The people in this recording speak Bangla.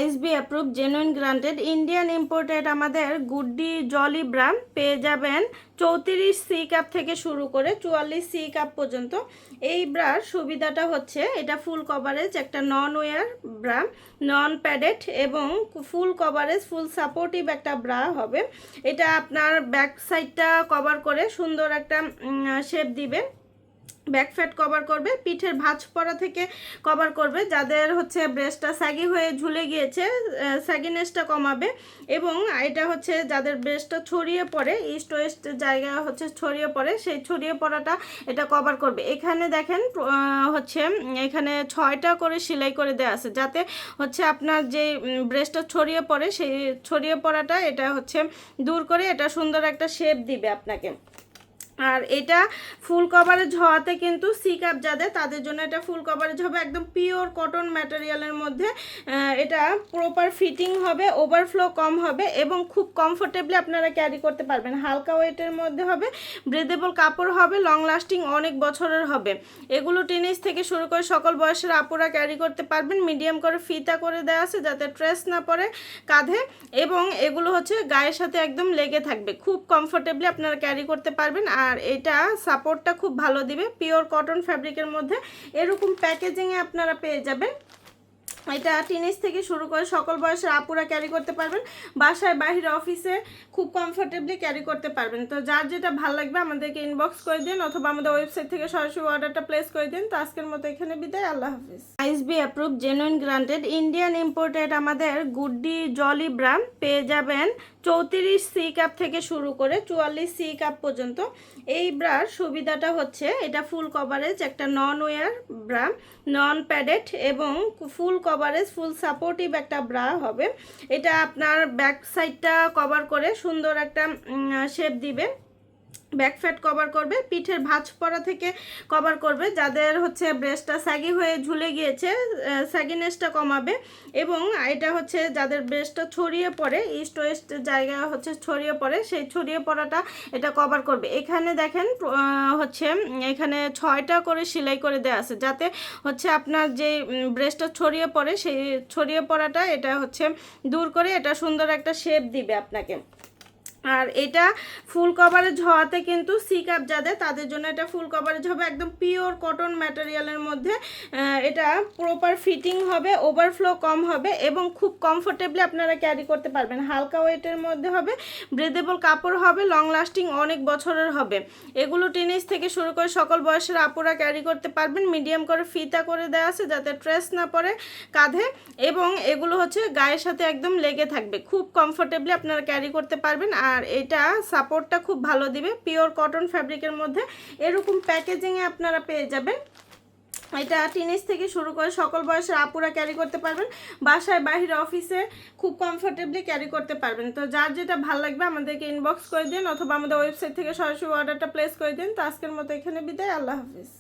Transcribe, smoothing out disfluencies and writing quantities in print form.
ISSB approved genuine granted Indian imported আমাদের গুডডি জলি ব্রাম পেয়ে যাবেন 34 সি কাপ থেকে শুরু করে 44 সি কাপ পর্যন্ত। এই ব্রার সুবিধাটা হচ্ছে এটা ফুল কভারেজ একটা নন ওয়্যার ব্রা, নন প্যাডেড এবং ফুল কভারেজ ফুল সাপোর্টিভ একটা ব্রা হবে। এটা আপনার ব্যাক সাইডটা কভার করে সুন্দর একটা শেপ দিবে, ব্যাক ফ্যাট কভার করবে, পিঠের ভাঁজ পড়া থেকে কভার করবে, যাদের হচ্ছে ব্রেস্টটা স্যাগি হয়ে ঝুলে গিয়েছে স্যাগিনেসটা কমাবে, এবং এটা হচ্ছে যাদের ব্রেস্টটা ছড়িয়ে পড়ে ইস্ট ওয়েস্ট জায়গা হচ্ছে ছড়িয়ে পড়ে সেই ছড়িয়ে পড়াটা এটা কভার করবে। এখানে দেখেন হচ্ছে এখানে 6টা করে সেলাই করে দেওয়া আছে, যাতে হচ্ছে আপনার যে ব্রেস্টটা ছড়িয়ে পড়ে সেই ছড়িয়ে পড়াটা এটা হচ্ছে দূর করে এটা সুন্দর একটা শেপ দিবে আপনাকে। আর এটা ফুল কভারেজ হওয়াতে কিন্তু সি কাপ যাদের তাদের জন্য এটা ফুল কভারেজ হবে, একদম পিওর কটন ম্যাটেরিয়ালের মধ্যে। এটা প্রপার ফিটিং হবে, ওভারফ্লো কম হবে এবং খুব কমফোর্টেবলি আপনারা ক্যারি করতে পারবেন। হালকা ওয়েটের মধ্যে হবে, ব্রেদেবল কাপড় হবে, লং লাস্টিং অনেক বছরের হবে। এগুলো টিনেজ থেকে শুরু করে সকল বয়সের আপুরা ক্যারি করতে পারবেন। মিডিয়াম করে ফিতা করে দেওয়া আছে যাতে ট্রেস না পড়ে কাঁধে, এবং এগুলো হচ্ছে গায়ের সাথে একদম লেগে থাকবে, খুব কমফোর্টেবলি আপনারা ক্যারি করতে পারবেন। আর এটা সাপোর্টটা খুব ভালো দিবে, পিওর কটন ফ্যাব্রিকের মধ্যে এরকম প্যাকেজিংয়ে আপনারা পেয়ে যাবেন। এটা টিনেজ থেকে শুরু করে সকল বয়সের আপুরা ক্যারি করতে পারবেন, বাসায় বাহিরে অফিসে খুব কমফোর্টেবলি ক্যারি করতে পারবেন। তো যার যেটা ভালো লাগবে আমাদেরকে ইনবক্স করে দিন অথবা আমাদের ওয়েবসাইট থেকে সরাসরি অর্ডারটা প্লেস করে দিন। তো আজকের মতো এখানে বিদায়, আল্লাহ হাফিজ। ISB approved genuine granted Indian imported আমাদের গুডডি জলি ব্রাম পেয়ে যাবেন 34 সি কাপ থেকে শুরু করে 44 সি কাপ পর্যন্ত। এই ব্রার সুবিধাটা হচ্ছে এটা ফুল কভারেজ একটা নন ওয়্যার ব্রা, নন প্যাডেড এবং ফুল কভারেজ ফুল সাপোর্টিভ একটা ব্রা হবে। এটা আপনার ব্যাক সাইডটা কভার করে সুন্দর একটা শেপ দিবে, ব্যাক ফ্যাট কভার করবে, পিঠের ভাঁজ পড়া থেকে কভার করবে, যাদের হচ্ছে ব্রেস্টটা স্যাগি হয়ে ঝুলে গিয়েছে স্যাগিনেসটা কমাবে, এবং এটা হচ্ছে যাদের ব্রেস্টটা ছড়িয়ে পড়ে ইস্ট ওয়েস্ট জায়গা হচ্ছে ছড়িয়ে পড়ে সেই ছড়িয়ে পড়াটা এটা কভার করবে। এখানে দেখেন হচ্ছে এখানে 6টা করে সেলাই করে দেওয়া আছে, যাতে হচ্ছে আপনার যে ব্রেস্টটা ছড়িয়ে পড়ে সেই ছড়িয়ে পড়াটা এটা হচ্ছে দূর করে এটা সুন্দর একটা শেপ দিবে আপনাকে। আর এটা ফুল কভারেজ হওয়াতে কিন্তু সি কাপ যাদের তাদের জন্য এটা ফুল কভারেজ হবে, একদম পিওর কটন ম্যাটেরিয়ালের মধ্যে। এটা প্রপার ফিটিং হবে, ওভারফ্লো কম হবে এবং খুব কমফোর্টেবলি আপনারা ক্যারি করতে পারবেন। হালকা ওয়েটের মধ্যে হবে, ব্রেদেবল কাপড় হবে, লং লাস্টিং অনেক বছরের হবে। এগুলো টিনেজ থেকে শুরু করে সকল বয়সের আপুরা ক্যারি করতে পারবেন। মিডিয়াম করে ফিতা করে দেওয়া আছে যাতে ট্রেস না পড়ে কাঁধে, এবং এগুলো হচ্ছে গায়ের সাথে একদম লেগে থাকবে, খুব কমফোর্টেবলি আপনারা ক্যারি করতে পারবেন। আর এটা সাপোর্টটা খুব ভালো দিবে, পিওর কটন ফ্যাব্রিকের মধ্যে এরকম প্যাকেজিংয়ে আপনারা পেয়ে যাবেন। এটা টিনেজ থেকে শুরু করে সকল বয়সের আপুরা ক্যারি করতে পারবেন, বাসায় বাহিরে অফিসে খুব কমফোর্টেবলি ক্যারি করতে পারবেন। তো যার যেটা ভালো লাগবে আমাদেরকে ইনবক্স করে দিন অথবা আমাদের ওয়েবসাইট থেকে সরাসরি অর্ডারটা প্লেস করে দিন। তো আজকের মতো এখানে বিদায়, আল্লাহ হাফিজ।